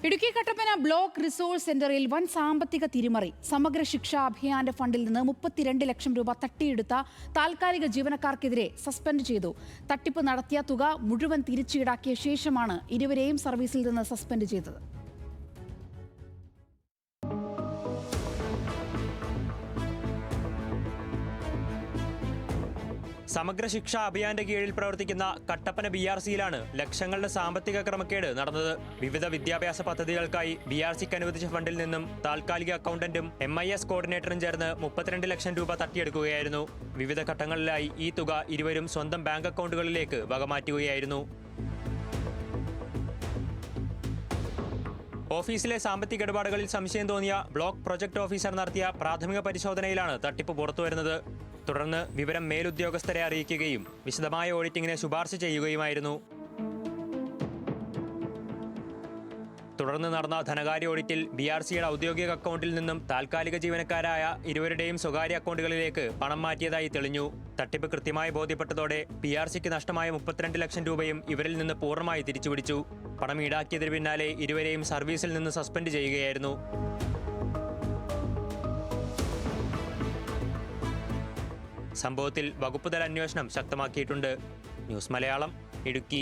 Idukki Kattappana block resource സെന്ററിൽ വൻ സാമ്പത്തിക തിരിമറി. സമഗ്ര ശിക്ഷാ അഭിയാന്റെ ഫണ്ടിൽ നിന്ന് 32 ലക്ഷം രൂപ തട്ടിയെടുത്ത താൽക്കാലിക ജീവനക്കാർക്കെതിരെ സസ്പെൻഡ് ചെയ്തു. തട്ടിപ്പ് നടത്തിയ തുക മുഴുവൻ തിരിച്ചു ഈടാക്കിയ ശേഷമാണ് ഇരുവരെയും സർവീസിൽ നിന്ന് സസ്പെൻഡ് ചെയ്തത്. സമഗ്ര ശിക്ഷാ അഭിയാന്റെ കീഴിൽ പ്രവർത്തിക്കുന്ന കട്ടപ്പന BRCയിലാണ് ലക്ഷങ്ങളുടെ സാമ്പത്തിക ക്രമക്കേട് നടന്നത്. വിവിധ വിദ്യാഭ്യാസ പദ്ധതികൾക്കായി BRCക്ക് അനുവദിച്ച ഫണ്ടിൽ നിന്നും താൽക്കാലിക അക്കൗണ്ടന്റും MIS കോർഡിനേറ്ററും ചേർന്ന് 32 ലക്ഷം രൂപ തട്ടിയെടുക്കുകയായിരുന്നു. വിവിധ ഘട്ടങ്ങളിലായി ഈ തുക ഇരുവരും സ്വന്തം ബാങ്ക് അക്കൗണ്ടുകളിലേക്ക് വകമാറ്റുകയായിരുന്നു. ഓഫീസിലെ സാമ്പത്തിക ഇടപാടുകളിൽ സംശയം തോന്നിയ ബ്ലോക്ക് പ്രൊജക്ട് ഓഫീസർ നടത്തിയ പ്രാഥമിക പരിശോധനയിലാണ് തട്ടിപ്പ് പുറത്തുവരുന്നത്. തുടർന്ന് വിവരം മേലുദ്യോഗസ്ഥരെ അറിയിക്കുകയും വിശദമായ ഓഡിറ്റിംഗിന് ശുപാർശ ചെയ്യുകയുമായിരുന്നു. തുടർന്ന് നടന്ന ധനകാര്യ ഓഡിറ്റിൽ BRCയുടെ ഔദ്യോഗിക അക്കൗണ്ടിൽ നിന്നും താൽക്കാലിക ജീവനക്കാരായ ഇരുവരുടെയും സ്വകാര്യ അക്കൗണ്ടുകളിലേക്ക് പണം മാറ്റിയതായി തെളിഞ്ഞു. തട്ടിപ്പ് കൃത്യമായി ബോധ്യപ്പെട്ടതോടെ BRCക്ക് നഷ്ടമായ 32 ലക്ഷം രൂപയും ഇവരിൽ നിന്ന് പൂർണ്ണമായി തിരിച്ചുപിടിച്ചു. പണം ഈടാക്കിയതിന് പിന്നാലെ ഇരുവരെയും സർവീസിൽ നിന്ന് സസ്പെൻഡ് ചെയ്യുകയായിരുന്നു. സംഭവത്തിൽ വകുപ്പുതല അന്വേഷണം ശക്തമാക്കിയിട്ടുണ്ട്. ന്യൂസ് മലയാളം, ഇടുക്കി.